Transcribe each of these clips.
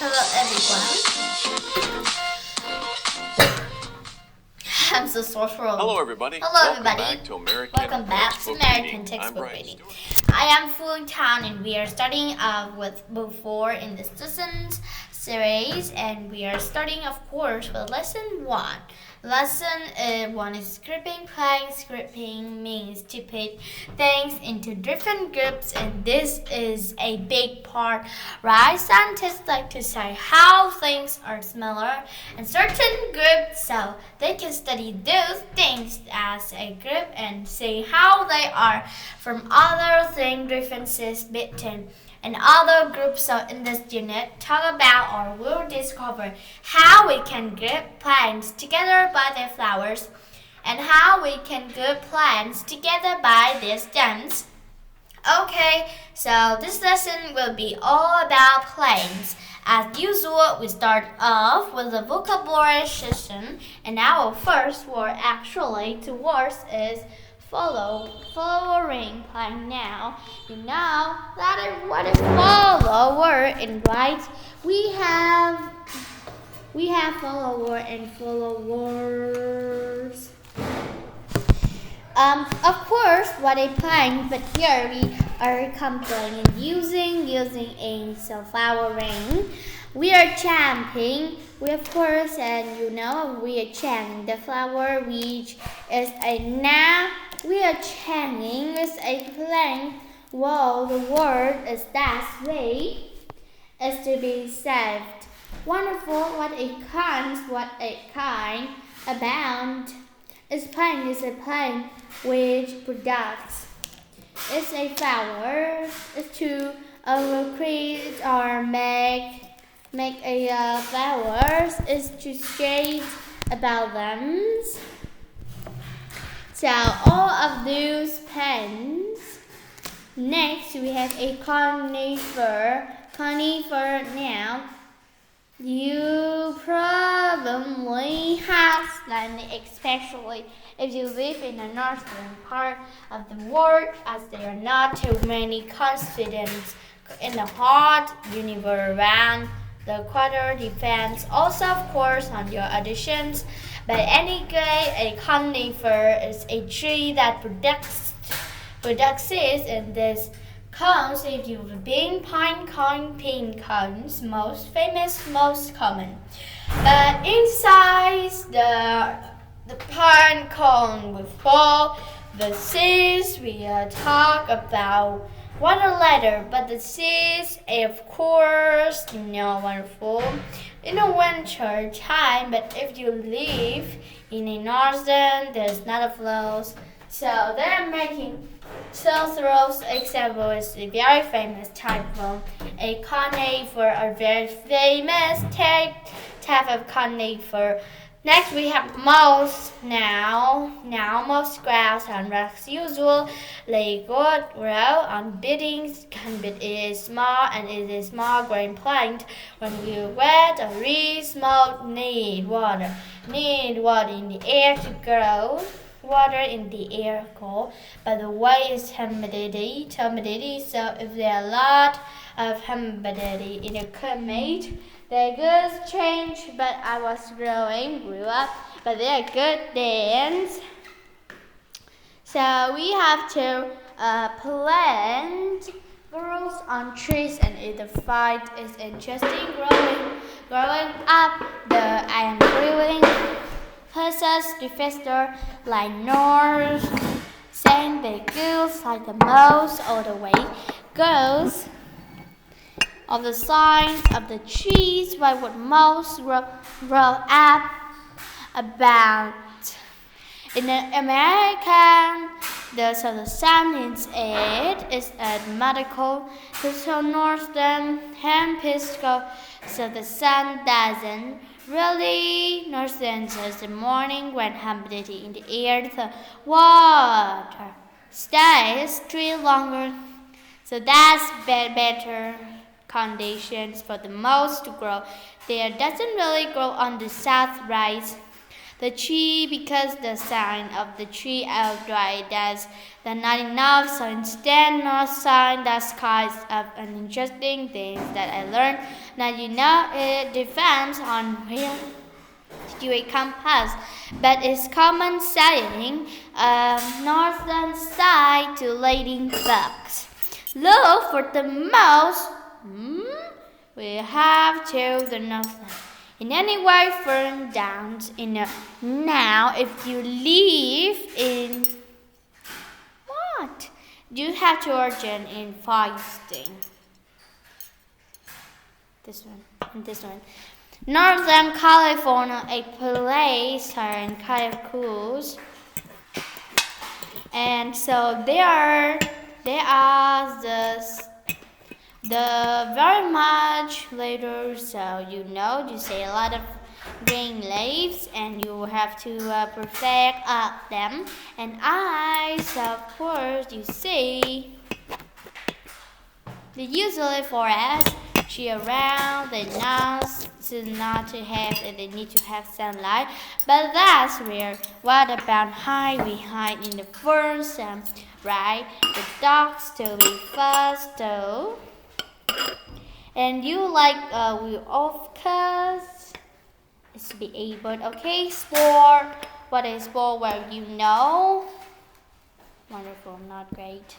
Hello everyone. I'm so sorry for all. Hello everybody. Hello Welcome everybody. back to American Welcome back to Textbook American Reading. Textbook I'm Brian Reading. Stewart. I am Fulton Town and we are starting with book 4 in this lessons series, and we are starting of course with lesson 1. Lesson 1 is scripting. Playing scripting means to put things into different groups, and this is a big part, right? Scientists like to say how things are similar in certain groups so they can study those things as a group and see how they are from other thing differences between and other groups. So in this unit, talk about or we'll discover how we can group plants together by their flowers and how we can group plants together by their stems. Okay, so this lesson will be all about planes. As usual, we start off with the vocabulary session, and our first word actually to words is following plane. Now you know that is what is follower in right. We have follower and followers. Of course, what a plane, but here we are comparing using a flowering. We are chanting. We of course, and you know, we are chanting the flower, which is a noun. We are chanting with a plane. Well, the word is that way is to be saved. Wonderful, what a kind, abound. Is a plane which products. It's a flower. It's to create or make a flowers. Is to skate about them. So all of those pens. Next we have a conifer. Conifer now. You probably have land, especially if you live in the northern part of the world, as there are not too many consonants in the hot universe around the equator. Depends also, of course, on your additions. But anyway, a conifer is a tree that products in this cones. If you've been pine cones, most famous, most common. But inside the pine cone will fall. The seeds we talk about water later, but the seeds, of course, wonderful in the winter time. But if you live in a northern, there's not a flows. So they're making Cicero example is a very famous type of a conifer, a very famous type of conifer. Next we have moss. Now moss grows on rocks usually grow on buildings. It is small and it is small green plant. When we wet or read small need water in the air to grow. Water in the air cold, but the way is humidity. So if there are a lot of humidity in the climate, they're good change. But I was grew up, but they're good things. So we have to plant girls on trees, and if the fight is interesting, growing up, I am growing. Horses to faster like north, saying the girls like the most all the way. Girls of the signs of the trees, why would most grow up about? In the American, the sun means it is a medical, so northern hemisphere, so the sun doesn't really northern just the morning when humidity in the air, the water stays still longer. So that's better conditions for the moss to grow. There doesn't really grow on the south rise. the tree because the sign of the tree outright that's not enough. So instead, north sign that's kinds of an interesting things that I learned. Now you know it depends on where you compass, but it's common saying, northern side to ladybugs. Look for the mouse. We have to the northern. In any way, firm downs in a now. If you live in what? You have to origin in fasting. This one and this one. Northern California, a place are kind of cool, and so they are the very much later. So you know you see a lot of green leaves, and you have to perfect them. And eyes, of course, you see the usually forest tree around the nose. Not to have they need to have sunlight, but that's weird. What about hide? We hide in the ferns, right? The dogs to be fast though. And you like we of course it's be able. Okay, sport. What is sport? Well, you know. Wonderful, not great.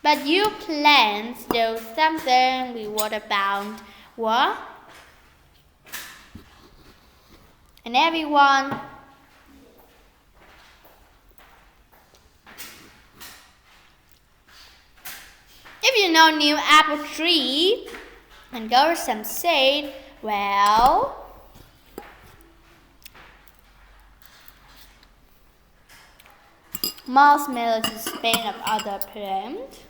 But you plants do something we what about what? And everyone if you know new apple tree and go some shade, well marshmallows is Spain of other plant.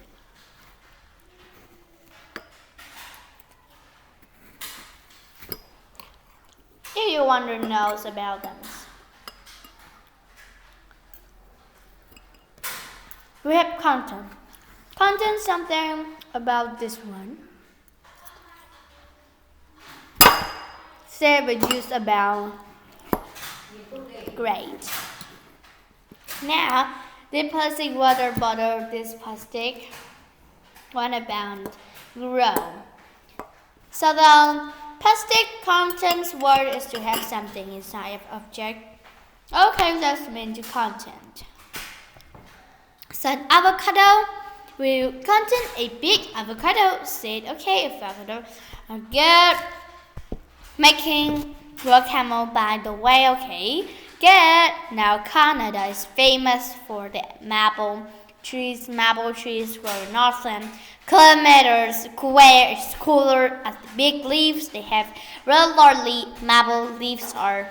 If you want to know about them. We have content. Content something about this one. Say we use about great. Now the plastic water bottle, this plastic one about grow. So the plastic contents word is to have something inside of object. Okay, that's mean to content. So an avocado will contain a big avocado. Said okay, avocado are good. Making guacamole by the way, okay. Good. Now Canada is famous for the maple trees. Maple trees for northern kilometers square. It's cooler as the big leaves. They have relatively maple leaves are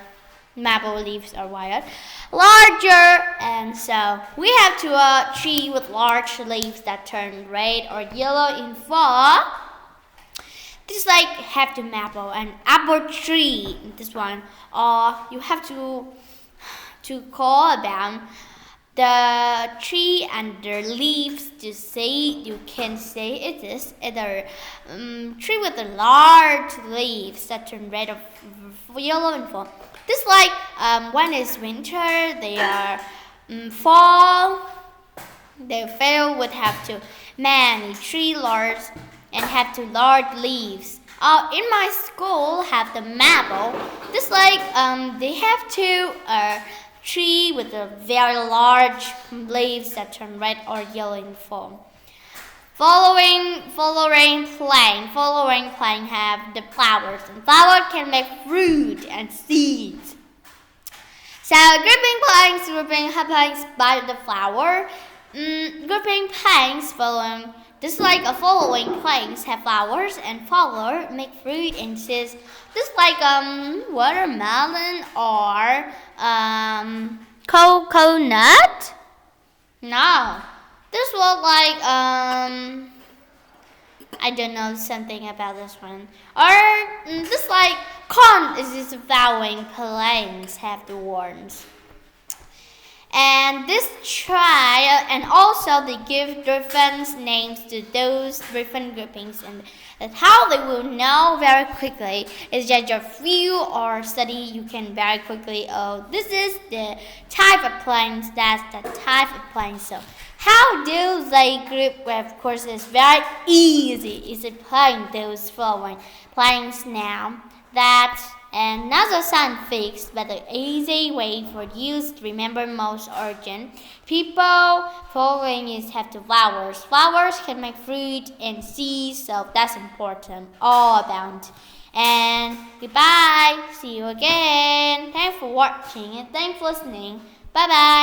wired larger, and so we have to a tree with large leaves that turn red or yellow in fall. This like have the maple and apple tree. This one, you have to call about the tree and the leaves to say you can say it is either tree with the large leaves that turn red or yellow in fall. This like when it's winter, they are fall. They fail would have to many tree large and have to large leaves. In my school have the maple. This like they have to tree with a very large leaves that turn red or yellow in fall. Following plant have the flowers, and flowers can make fruit and seeds. So grouping plants by the flower. Grouping plants following just like following plants have flowers and flower make fruit and seeds. Just like watermelon or coconut. No. This was like I don't know something about this one. Or this like corn is just flowering plants have the worms. And this trial, and also they give different names to those different groupings, and that's how they will know very quickly. It's just your view or study, you can very quickly, oh, this is the type of planes, that's the type of plane. So how do they group? Well, of course, it's very easy. It's applying those following planes now. That another scientific but an easy way for you to remember most urgent. People following is have the flowers. Flowers can make fruit and seeds, so that's important. All about. And goodbye. See you again. Thanks for watching and thanks for listening. Bye bye.